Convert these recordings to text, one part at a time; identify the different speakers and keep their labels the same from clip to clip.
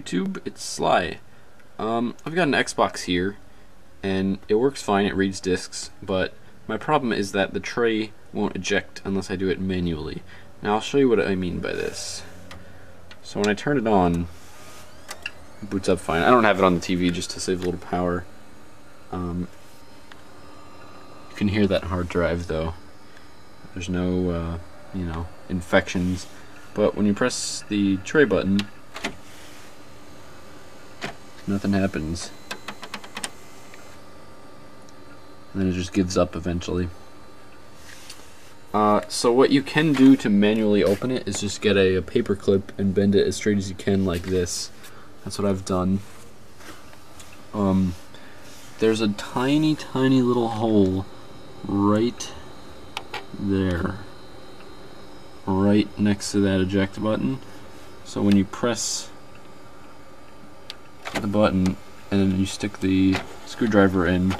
Speaker 1: YouTube, it's Sly. I've got an Xbox here, and it works fine, it reads discs, but my problem is that the tray won't eject unless I do it manually. Now I'll show you what I mean by this. So when I turn it on, it boots up fine. I don't have it on the TV just to save a little power. You can hear that hard drive though. There's no, you know, infections. But when you press the tray button, nothing happens. And then it just gives up eventually. So what you can do to manually open it is just get a paper clip and bend it as straight as you can like this. That's what I've done. There's a tiny little hole right there, right next to that eject button. So when you press the button and then you stick the screwdriver in,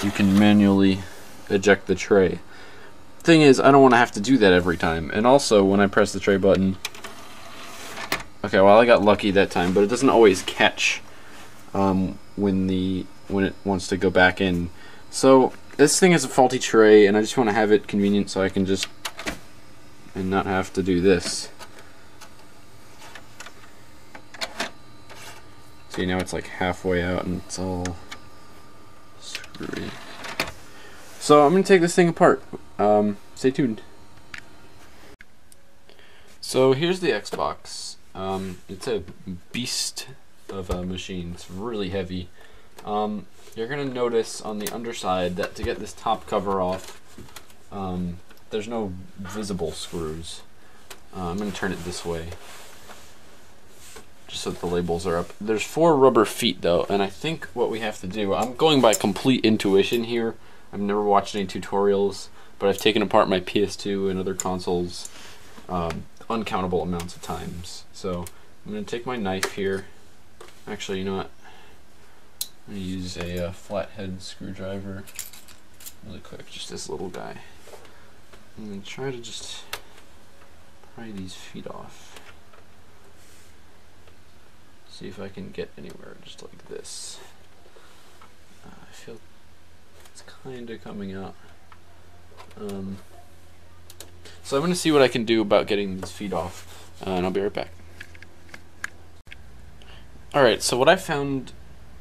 Speaker 1: you can manually eject the tray. Thing is, I don't want to have to do that every time. And also, when I press the tray button, okay, well I got lucky that time, but it doesn't always catch when it wants to go back in. So this thing is a faulty tray, and I just want to have it convenient so I can just and not have to do this. See, now it's like halfway out and it's all screwy. So I'm going to take this thing apart. Stay tuned. So here's the Xbox. It's a beast of a machine. It's really heavy. You're going to notice on the underside that to get this top cover off, there's no visible screws. I'm going to turn it this way, just so that the labels are up. There's 4 rubber feet though, and I think what we have to do, I'm going by complete intuition here. I've never watched any tutorials, but I've taken apart my PS2 and other consoles uncountable amounts of times. So I'm going to take my knife here. Actually, you know what? I'm going to use a flathead screwdriver really quick, just this little guy. I'm going to try to just pry these feet off. See if I can get anywhere, just like this. I feel it's kind of coming out. So I'm going to see what I can do about getting these feet off, and I'll be right back. Alright, so what I found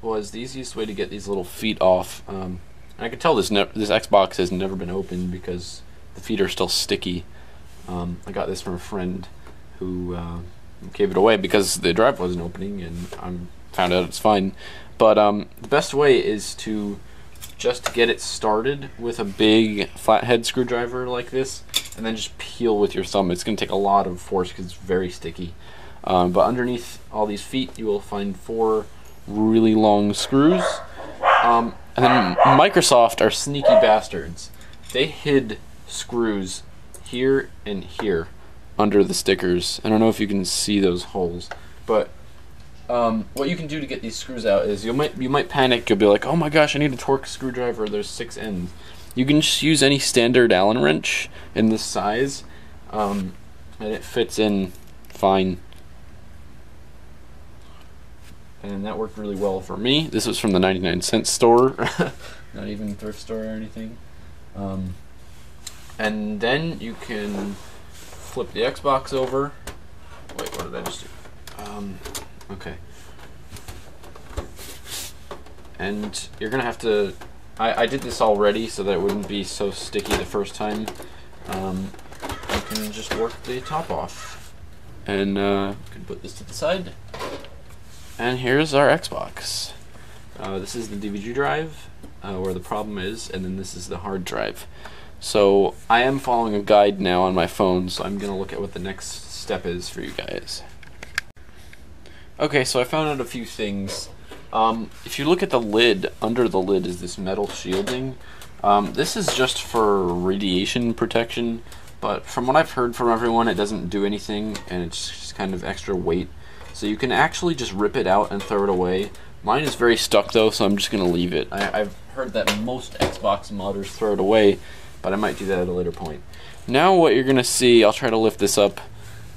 Speaker 1: was the easiest way to get these little feet off. I can tell this Xbox has never been opened because the feet are still sticky. I got this from a friend who gave it away because the drive wasn't opening, and I found out it's fine. But the best way is to just get it started with a big flathead screwdriver like this, and then just peel with your thumb. It's going to take a lot of force because it's very sticky. But underneath all these feet you will find 4 really long screws. And then Microsoft are sneaky bastards. They hid screws here and here under the stickers. I don't know if you can see those holes, but what you can do to get these screws out is you might panic. You'll be like, oh my gosh, I need a TORX screwdriver, there's 6 ends. You can just use any standard Allen wrench in this size, and it fits in fine. And that worked really well for me. This was from the 99-cent store, not even thrift store or anything. And then you can flip the Xbox over. Wait, what did I just do? Okay. And you're gonna have to, I did this already so that it wouldn't be so sticky the first time. You can just work the top off. And you can put this to the side. And here's our Xbox. This is the DVD drive, where the problem is, and then this is the hard drive. So I am following a guide now on my phone, so I'm going to look at what the next step is for you guys. Okay, so I found out a few things. If you look at the lid, under the lid is this metal shielding. This is just for radiation protection, but from what I've heard from everyone, it doesn't do anything, and it's just kind of extra weight. So you can actually just rip it out and throw it away. Mine is very stuck though, so I'm just going to leave it. I've heard that most Xbox modders throw it away, but I might do that at a later point. Now what you're going to see, I'll try to lift this up.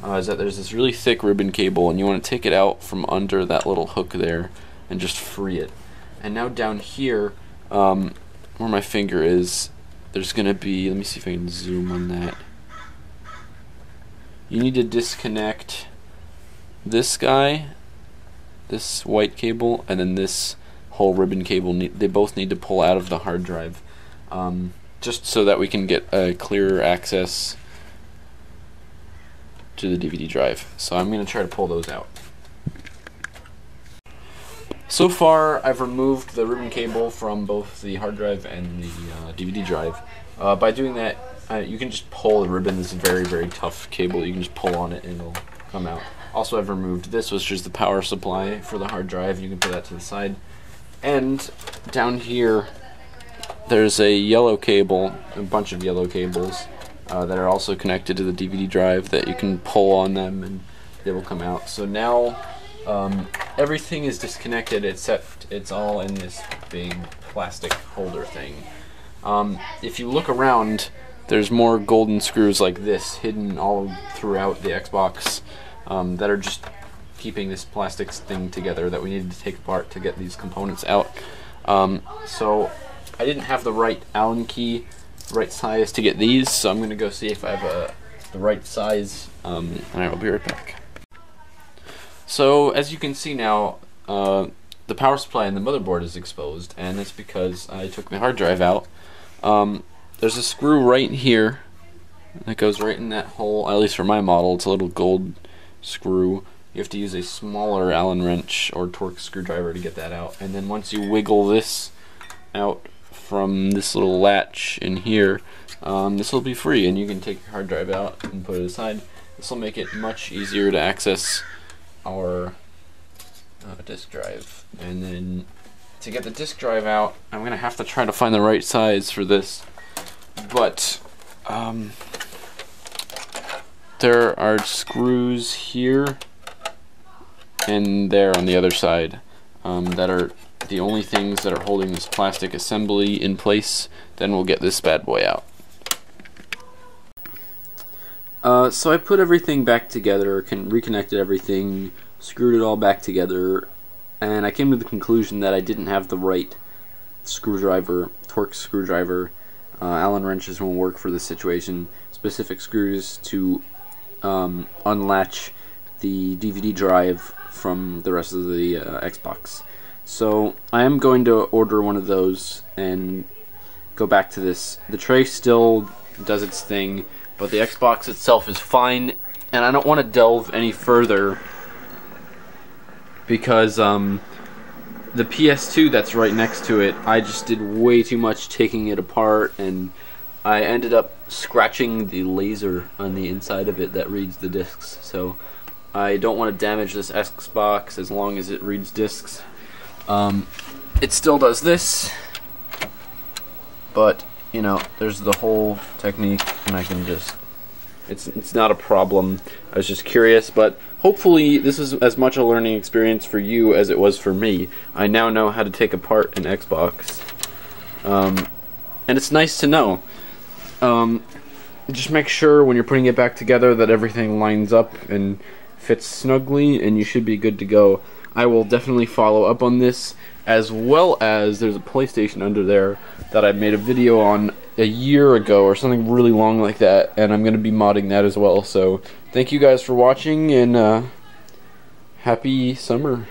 Speaker 1: is that there's this really thick ribbon cable, and you want to take it out from under that little hook there and just free it. And now down here, where my finger is, there's going to be, let me see if I can zoom on that. You need to disconnect this guy, this white cable, and then this whole ribbon cable. They both need to pull out of the hard drive, just so that we can get a clearer access to the DVD drive. So I'm going to try to pull those out. So far, I've removed the ribbon cable from both the hard drive and the DVD drive. By doing that, you can just pull the ribbon. This is a very, very tough cable. You can just pull on it and it'll come out. Also, I've removed this, which is the power supply for the hard drive. You can put that to the side. And down here, there's a yellow cable, a bunch of yellow cables that are also connected to the DVD drive that you can pull on them and they will come out. So now everything is disconnected except it's all in this big plastic holder thing. If you look around, there's more golden screws like this hidden all throughout the Xbox that are just keeping this plastic thing together that we needed to take apart to get these components out. So I didn't have the right Allen key, right size to get these, so I'm going to go see if I have the right size, and I will be right back. So as you can see now, the power supply and the motherboard is exposed, and it's because I took the hard drive out. There's a screw right here that goes right in that hole, at least for my model. It's a little gold screw. You have to use a smaller Allen wrench or TORX screwdriver to get that out. And then once you wiggle this out from this little latch in here, this will be free, and you can take your hard drive out and put it aside. This will make it much easier to access our disk drive. And then to get the disk drive out, I'm gonna have to try to find the right size for this, but there are screws here and there on the other side that are the only things that are holding this plastic assembly in place. Then we'll get this bad boy out. So I put everything back together, reconnected everything, screwed it all back together, and I came to the conclusion that I didn't have the right screwdriver, TORX screwdriver. Allen wrenches won't work for this situation. Specific screws to unlatch the DVD drive from the rest of the Xbox. So I am going to order one of those and go back to this. The tray still does its thing, but the Xbox itself is fine, and I don't want to delve any further because the PS2 that's right next to it, I just did way too much taking it apart, and I ended up scratching the laser on the inside of it that reads the discs. So I don't want to damage this Xbox as long as it reads discs. It still does this, but you know, there's the whole technique, and I can just, it's not a problem. I was just curious, but hopefully this is as much a learning experience for you as it was for me. I now know how to take apart an Xbox, and it's nice to know. Just make sure when you're putting it back together that everything lines up and fits snugly, and you should be good to go. I will definitely follow up on this, as well as there's a PlayStation under there that I made a video on a year ago or something really long like that, and I'm going to be modding that as well. So thank you guys for watching, and happy summer.